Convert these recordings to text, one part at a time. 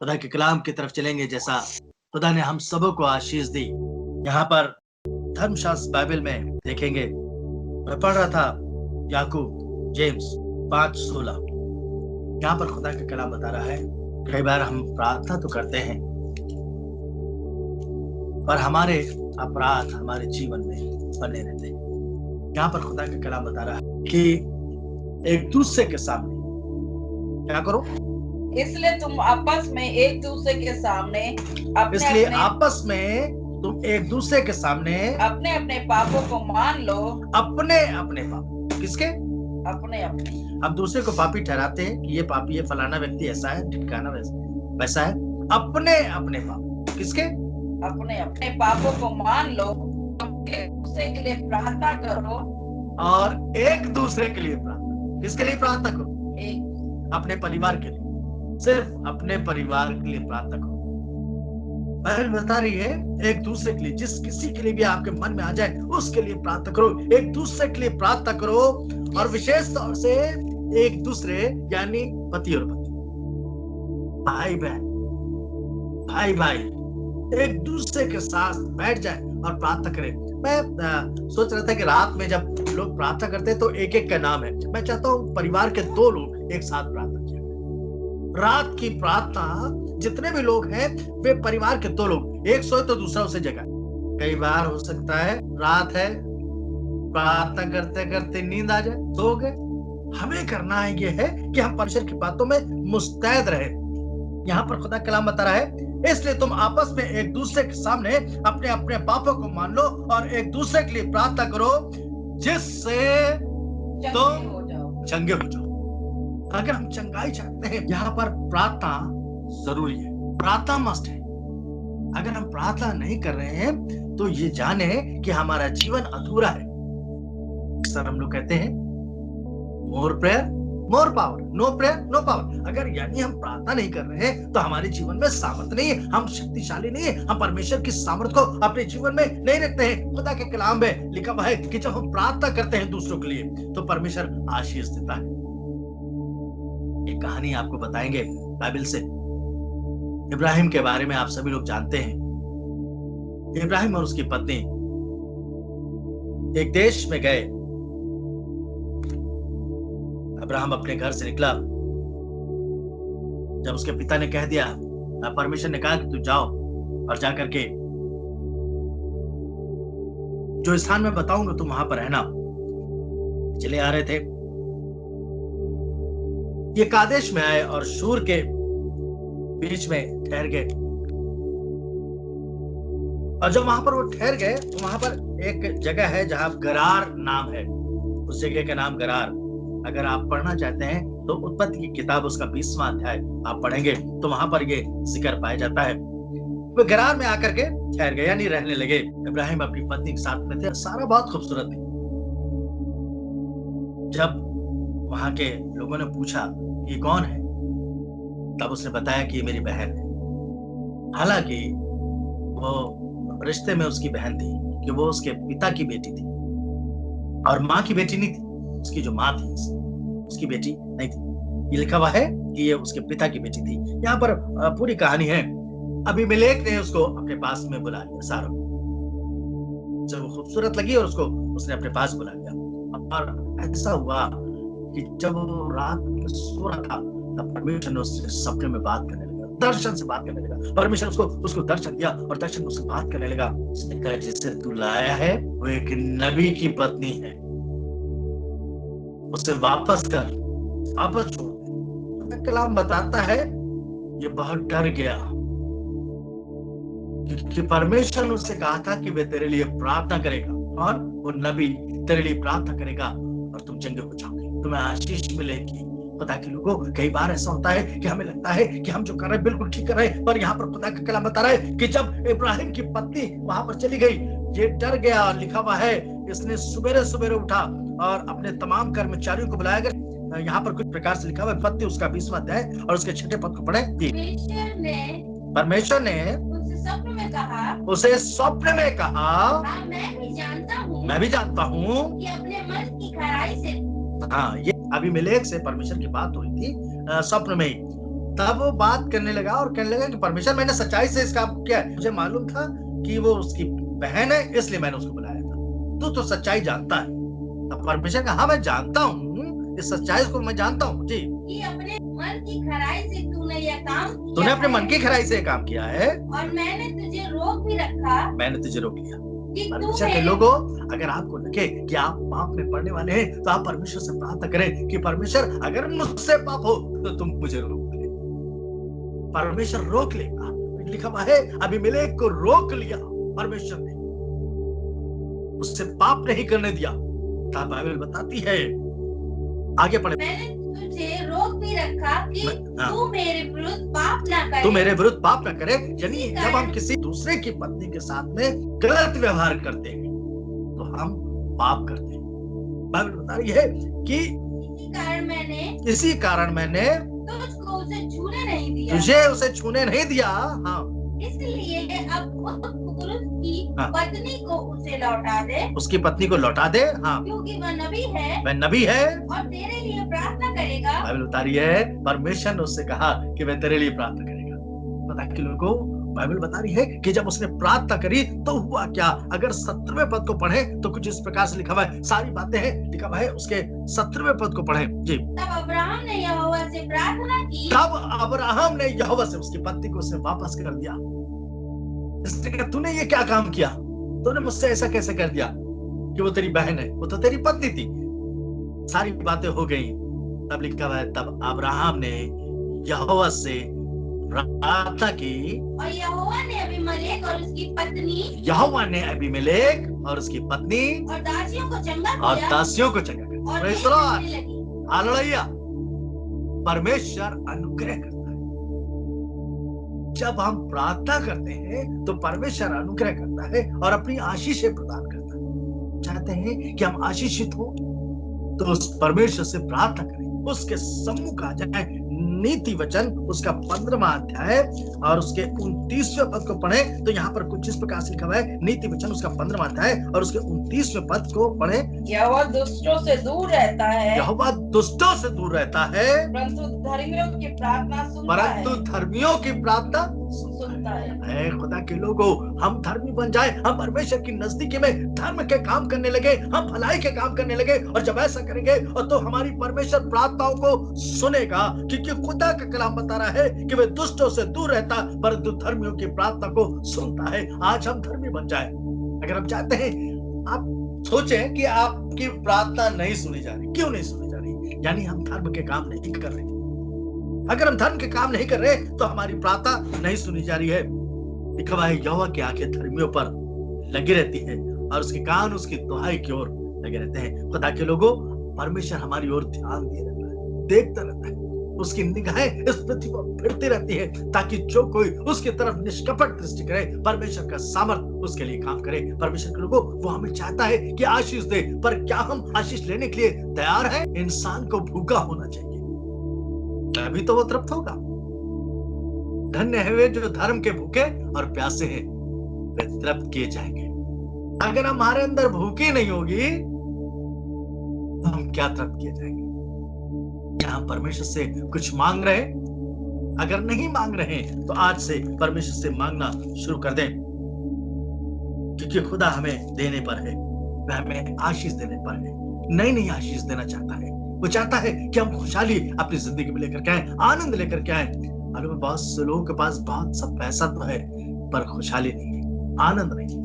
खुदा के कलाम की तरफ चलेंगे जैसा खुदा ने हम सबों को आशीष दी। यहाँ पर धर्मशास्त्र बाइबल में देखेंगे, मैं पढ़ रहा था याकूब जेम्स 5:16। यहाँ पर खुदा का कलाम बता रहा है, कई बार हम प्रार्थना तो करते हैं पर हमारे अपराध हमारे जीवन में बने रहते हैं। यहाँ पर खुदा का कलाम बता रहा है कि एक दूसरे के सामने क्या करो, इसलिए तुम आपस में एक दूसरे के सामने आपस में तुम एक दूसरे के सामने अपने अपने पापों को मान लो। अपने अपने पाप किसके? अपने अपने। हम दूसरे को पापी ठहराते हैं कि ये पापी है, फलाना व्यक्ति ऐसा है, ठिकाना वैसा है। अपने अपने पाप किसके? अपने अपने पापों को मान लो, एक दूसरे के लिए प्रार्थना करो और एक दूसरे के लिए प्रार्थना। किसके लिए प्रार्थना करो? अपने परिवार के लिए, सिर्फ अपने परिवार के लिए प्रार्थना करो। बाइबल बता रही है एक दूसरे के लिए, जिस किसी के लिए भी आपके मन में आ जाए उसके लिए प्रार्थना करो, एक दूसरे के लिए प्रार्थना करो। और विशेष तौर से एक दूसरे यानी पति और पत्नी, भाई बहन, भाई भाई एक दूसरे के साथ बैठ जाए और प्रार्थना करें। मैं सोच रहा था कि रात में जब लोग प्रार्थना करते हैं तो एक एक का नाम है। मैं चाहता हूँ परिवार के 2 लोग एक साथ प्रार्थना किया। रात की प्रार्थना जितने भी लोग हैं वे परिवार के 2 लोग, एक सोए तो दूसरा उसे जगाए। कई बार हो सकता है रात है, प्रार्थना करते करते नींद आ जाए, सो गए। हमें करना है ये है कि हम परमेश्वर की बातों में मुस्तैद रहे। यहाँ पर खुदा कलाम बता रहा है, इसलिए तुम आपस में एक दूसरे के सामने अपने अपने पापों को मान लो और एक दूसरे के लिए प्रार्थना करो, जिससे तुम चंगे हो जाओ। अगर हम चंगाई चाहते हैं, यहाँ पर प्रार्थना जरूरी है, प्रार्थना मस्ट है। अगर हम प्रार्थना नहीं कर रहे हैं तो ये जाने कि हमारा जीवन अधूरा है। सर हम लोग कहते हैं more prayer more power, no prayer no power. अगर यानी हम प्रार्थना नहीं कर रहे हैं तो हमारे जीवन में सामर्थ्य नहीं है, हम शक्तिशाली नहीं है, हम परमेश्वर की सामर्थ्य को अपने जीवन में नहीं रखते हैं। खुदा के कलाम में लिखा हुआ है कि जब हम प्रार्थना करते हैं दूसरों के लिए तो परमेश्वर आशीष देता है। एक कहानी आपको बताएंगे बाइबल से, इब्राहिम के बारे में आप सभी लोग जानते हैं। इब्राहिम और उसकी पत्नी एक देश में गए। अब्राहम अपने घर से निकला, जब उसके पिता ने कह दिया, परमेश्वर ने कहा कि तू जाओ और जाकर के जो स्थान में बताऊंगा तुम वहां पर रहना। चले आ रहे थे, ये कादेश में आए और शूर के बीच में ठहर गए। और जब वहां पर वो ठहर गए तो वहां पर एक जगह है जहां गरार नाम है, उस जगह का नाम गरार। अगर आप पढ़ना चाहते हैं तो उत्पत्ति की किताब उसका 20वां अध्याय आप पढ़ेंगे तो वहां पर ये जिक्र पाया जाता है। वे गरार में आकर के ठहर गए यानी रहने लगे। इब्राहिम अपनी पत्नी के साथ में थे, सारा बहुत खूबसूरत थी। जब वहां के लोगों ने पूछा ये कौन है, तब उसने बताया कि ये मेरी बहन है। हालांकि वो रिश्ते में उसकी बहन थी कि वो उसके पिता की बेटी थी और माँ की बेटी नहीं थी। उसकी जो माँ थी उसकी बेटी नहीं थी। ये लिखा हुआ है कि ये उसके पिता की बेटी थी। यहाँ पर पूरी कहानी है। अबीमेलेक ने उसको अपने पास में बुला लिया, सारा जब वो खूबसूरत लगी और उसको उसने अपने पास बुला लिया। और ऐसा हुआ कि जब वो रात में सो रहा था तब परमेश्वर ने उससे सपने में बात करने लगा, दर्शन से बात करने लगा। परमेश्वर उसको दर्शन दिया और दर्शन में उससे बात करने लगा। उसने कहा जिसे तू लाया है वो एक नबी की पत्नी है, उसे वापस कर, वापस छोड़। कलाम बताता है ये बहुत डर गया क्योंकि परमेश्वर ने उससे कहा था कि वे तेरे लिए प्रार्थना करेगा और वो नबी तेरे लिए प्रार्थना करेगा और तुम चंगे हो जाओगे, तुम्हें आशीष मिलेगी। खुदा के लोगों, कई बार ऐसा होता है कि हमें लगता है कि हम जो कर रहे हैं बिल्कुल ठीक कर रहे हैं, पर यहाँ पर खुदा का कलाम बता रहा है कि जब इब्राहिम की पत्नी वहां पर चली गई, ये डर गया। लिखा हुआ है इसने सवेरे सवेरे उठा और अपने तमाम कर्मचारियों को बुलाया गया। यहाँ पर कुछ प्रकार से लिखा हुआ है, उत्पत्ति उसका 20वां अध्याय और उसके 6 पद को पढ़े। परमेश्वर ने उसे स्वप्न में कहा, मैं भी जानता हूँ कि अपने मन की खराई से। हाँ, ये अबीमेलेक से परमेश्वर की बात हुई थी स्वप्न में ही। तब वो बात करने लगा और कहने लगा कि परमेश्वर, मैंने सच्चाई से इसका किया है, मुझे मालूम था कि वो उसकी बहन है, इसलिए मैंने उसको बुलाया था। तू तो सच्चाई जानता है। तब परमेश्वर कहा, हाँ मैं जानता हूँ, इस सच्चाई को मैं जानता हूँ जी। कि अपने मन की खराई से तूने यह काम किया, तूने अपने मन की खराई से काम किया है, और मैंने तुझे रोक भी रखा, मैंने तुझे रोक लिया। कि तू परमेश्वर के लोगों, अगर आपको लगे कि आप पाप में पड़ने वाले हैं, तो आप परमेश्वर से प्रार्थना करें कि परमेश्वर, अगर मुझसे पाप हो तो तुम मुझे रोक ले। परमेश्वर रोक लेगा। लिखा हुआ है, अबीमेलेक को रोक लिया परमेश्वर ने, उससे पाप नहीं करने दिया। तब बाइबल बताती है, आगे पढ़े, मैंने तुझे रोक भी रखा कि हाँ, तू मेरे विरुद्ध पाप ना करे, तू मेरे विरुद्ध पाप ना करे। यानी जब हम किसी दूसरे की पत्नी के साथ में गलत व्यवहार करते हैं तो हम पाप करते हैं। बाइबल बता रही है कि इसी कारण मैंने तुझको उसे छूने नहीं दिया, तुझे उसे छूने नहीं दिया। हाँ, इसलिए अब उस पुरुष की हाँ, पत्नी को उसे लौटा दे, उसकी पत्नी को लौटा दे। हाँ, क्योंकि वह नबी है, वह नबी है और तेरे लिए प्रार्थना करेगा। बाइबल बता रही है, परमेश्वर ने उससे कहा कि वह तेरे लिए प्रार्थना करेगा। पता कि लोगों, बाइबल बता रही है कि जब उसने प्रार्थना करी तो हुआ क्या। अगर 17वें पद को पढ़े तो कुछ इस प्रकार से लिखा हुआ है, सारी बातें हैं, लिखा हुआ है उसके 17वें पद को पढ़े जी। तब अब्राहम ने यहोवा से प्रार्थना की, तब अब्राहम ने यहोवा से उसकी पत्नी को उसने वापस कर दिया। इसने कहा, तूने ये क्या काम किया, तूने मुझसे ऐसा कैसे कर दिया कि वो तेरी बहन है, वो तो तेरी पत्नी थी। सारी बातें हो गई। तब लिखा हुआ है, तब अब्राहम ने यहोवा से प्रार्थना की, और यहोवा ने अबीमेलेक और उसकी पत्नी, यहोवा ने अबीमेलेक और उसकी पत्नी और दासियों को चंगा और किया, दासियों को चंगा कर और दिया। वे रहने लगी। हालेलुया। परमेश्वर अनुग्रह करता है। जब हम प्रार्थना करते हैं तो परमेश्वर अनुग्रह करता है और अपनी आशीषें प्रदान करता है। चाहते हैं कि हम आशीषित हो तो उस परमेश्वर से प्रार्थना करें, उसके सम्मुख आ जाए। नीति वचन उसका 15वां अध्याय और उसके 29वें पद को पढ़े तो यहाँ पर कुछ इस प्रकार से लिखा हुआ है। नीति वचन उसका 15वां अध्याय और उसके 29वें पद को पढ़े। यहोवा दुष्टों से दूर रहता है, यहोवा दुष्टों से दूर रहता है, परंतु धर्मियों की प्रार्थना सुनता है। परंतु धर्मियों की प्रार्थना सुनता है। खुदा के लोगों, हम धर्मी बन जाए, हम परमेश्वर की नजदीकी में धर्म के काम करने लगे, हम भलाई के काम करने लगे। और जब ऐसा करेंगे और तो हमारी परमेश्वर प्रार्थनाओं को सुनेगा, क्योंकि खुदा का कलाम बता रहा है कि वे दुष्टों से दूर रहता परंतु धर्मियों की प्रार्थना को सुनता है। आज हम धर्मी बन जाए। अगर हम चाहते हैं, आप सोचें कि आपकी प्रार्थना नहीं सुनी जा रही, क्यों नहीं सुनी जा रही? यानी हम धर्म के काम नहीं कर रहे। अगर हम धर्म के काम नहीं कर रहे तो हमारी प्रार्थना नहीं सुनी जा रही है। लिखा हुआ है, यहोवा की आंखें धर्मियों पर लगी रहती है और उसके कान उसकी दुहाई की ओर लगे रहते हैं। खुदा के लोगों, परमेश्वर हमारी ओर ध्यान दिए रहता है, देखता रहता है। उसकी निगाहें इस पृथ्वी पर फिरती रहती है ताकि जो कोई उसकी तरफ निष्कपट दृष्टि करे, परमेश्वर का सामर्थ उसके लिए काम करे। परमेश्वर के लोगों, वो हमें चाहता है कि आशीष दे, पर क्या हम आशीष लेने के लिए तैयार हैं? इंसान को भूखा होना चाहिए, तभी तो वो तृप्त होगा। धन्य है वे जो धर्म के भूखे और प्यासे हैं, वे तृप्त किए जाएंगे। अगर हमारे अंदर भूखी नहीं होगी तो हम क्या तृप्त किए जाएंगे? क्या हम परमेश्वर से कुछ मांग रहे हैं? अगर नहीं मांग रहे तो आज से परमेश्वर से मांगना शुरू कर दें, क्योंकि खुदा हमें देने पर है, वह हमें आशीष देने पर है। नई नई आशीष देना चाहता है। वो चाहता है कि हम खुशहाली अपनी जिंदगी में लेकर के आए, आनंद लेकर के आए। अगर बहुत से लोगों के पास बहुत सब पैसा तो है पर खुशहाली नहीं है, आनंद नहीं है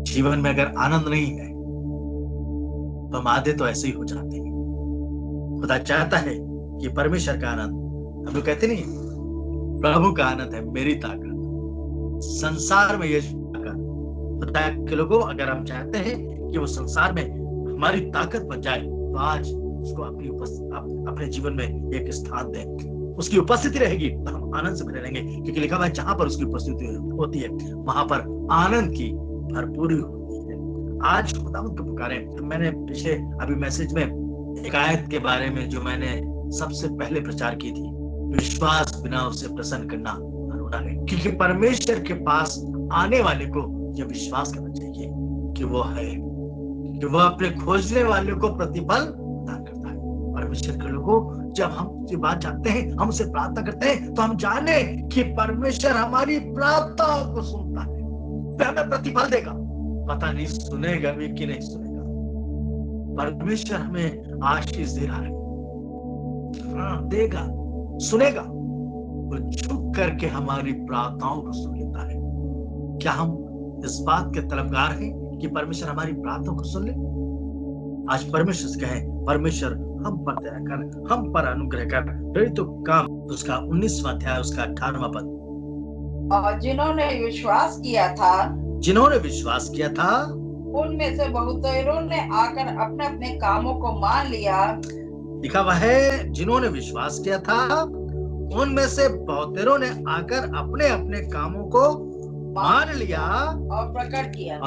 जीवन में अगर आनंद नहीं है तो हम आधे तो ऐसे ही हो जाते हैं। खुदा चाहता है कि परमेश्वर का आनंद, हम लोग कहते नहीं, प्रभु का आनंद है मेरी ताकत, संसार में यीशु ताकत। खुदा के लोगों, अगर हम चाहते हैं कि वो संसार में हमारी ताकत बन जाए तो आज उसको अपने जीवन में एक स्थान दें। उसकी उपस्थिति रहेगी तो हम आनंद से भरे रहेंगे, क्योंकि लिखा हुआ है जहां पर उसकी उपस्थिति होती है वहां पर आनंद की भरपूरी होती है। आज खुदावंद को पुकारें। तो मैंने पीछे अभी मैसेज में एक आयत के बारे में जो मैंने सबसे पहले प्रचार की थी, विश्वास बिना उसे प्रसन्न करना अधूरा है। क्योंकि परमेश्वर के पास आने वाले को यह विश्वास करना चाहिए कि वो है, कि वह अपने खोजने वाले को प्रतिफल प्रदान करता है। परमेश्वर के लोगों, जब हम ये बात जानते हैं, हम उसे प्रार्थना करते हैं, तो हम जाने कि परमेश्वर हमारी प्रार्थनाओं को सुनता है, वह हमें प्रतिफल देगा। पता नहीं सुनेगा भी कि नहीं सुनेगा। परमेश्वर हमें आशीष दे रहा है, हाँ देगा, सुनेगा। वो झुक करके हमारी प्रार्थनाओं को सुन लेता है। क्या हम इस बात के तलबगार हैं कि परमेश्वर हमारी प्रार्थनाओं को सुन ले? आज परमेश्वर से कहें, परमेश्वर हम पर दया कर, हम पर अनुग्रह कर। प्रेरितों के काम उसका 19वां अध्याय उसका 18वां पद। और जिन्होंने विश्वास किया था उनमें से बहुतेरों ने आकर अपने अपने कामों को मान लिया। लिखा हुआ है, जिन्होंने विश्वास किया था उनमें से बहुतेरों ने आकर अपने अपने कामों को मान लिया और प्रकट किया।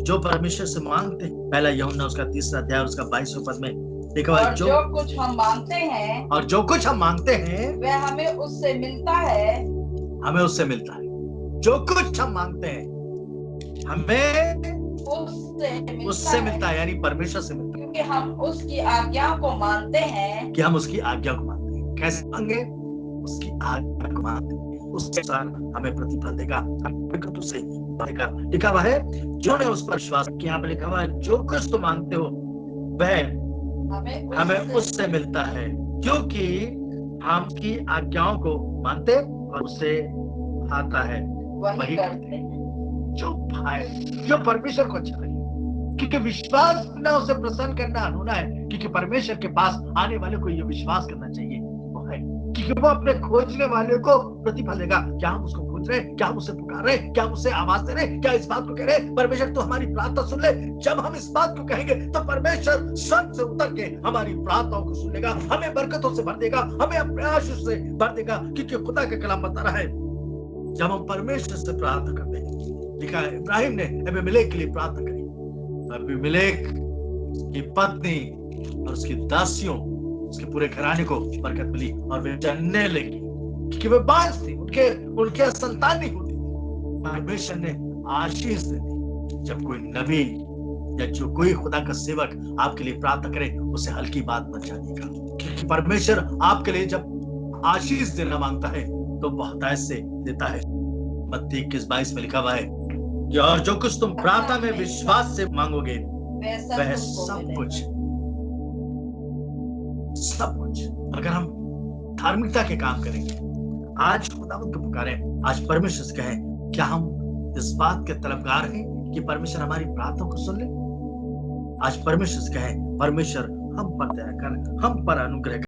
जो परमेश्वर से मांगते, पहला यूहन्ना उसका 3 अध्याय उसका 22वां पद में लिखा हुआ है, जो कुछ हम मांगते हैं वह हमें उससे मिलता है। जो कुछ हम मांगते हैं हमें उससे मिलता है, यानी परमेश्वर से मिलता है, क्योंकि हम उसकी आज्ञा को मानते हैं। कैसे मांगे? उसकी आज्ञा को मानते हैं, उसके अनुसार हमें प्रतिफल देगा, उसे देगा। लिखा हुआ है, जो ने उस पर विश्वास किया। यहाँ पे लिखा हुआ है, जो कुछ तुम मांगते हो वह हमें उससे मिलता है, क्योंकि हम उसकी आज्ञाओं को मानते और उसे आता है वही करते हैं। जो परमेश्वर को अच्छा लगे, क्योंकि विश्वास करना उसे प्रसन्न करना अनूना है। क्योंकि परमेश्वर के पास आने वाले को यह विश्वास करना चाहिए वो है, क्योंकि वो अपने खोजने वाले को प्रतिफल देगा। क्या हम उसको खोज रहे हैं? क्या हम उसे पुकार रहे हैं? क्या हम उसे आवाज दे रहे हैं? क्या इस बात को कह रहे हैं, परमेश्वर तो हमारी प्रार्थना सुन ले? जब हम इस बात को कहेंगे तो परमेश्वर स्वर्ग से उतर के हमारी प्रार्थनाओं को सुन लेगा, हमें बरकतों से भर देगा, हमें अपने आशीष से भर देगा। क्योंकि खुदा का कलाम बता रहा है, जब हम परमेश्वर से प्रार्थना करते हैं, लिखा है इब्राहिम ने अबीमेलेक के लिए प्रार्थना करी, अबीमेलेक की पत्नी और उसकी दासियों, उसके पूरे घराने को बरकत मिली और वे जानने लगी क्योंकि वे बांझ थी, उनके संतान नहीं होती। परमेश्वर ने आशीष दे दी। जब कोई नबी या जो कोई खुदा का सेवक आपके लिए प्रार्थना करे, उसे हल्की बात मत जानिएगा, क्योंकि परमेश्वर आपके लिए जब आशीष देना मांगता है तो बहुतायत से देता है। मत्ती 21:22 में लिखा हुआ है कि और जो कुछ तुम प्रार्थना में विश्वास से मांगोगे वह सब कुछ अगर हम धार्मिकता के काम करेंगे, आज खुदावंद को पुकारें, आज परमेश्वर से कहें, क्या हम इस बात के तलबगार हैं कि परमेश्वर हमारी प्रार्थना को सुन ले? आज परमेश्वर से कहें, परमेश्वर हम पर दया कर, हम पर अनुग्रह कर।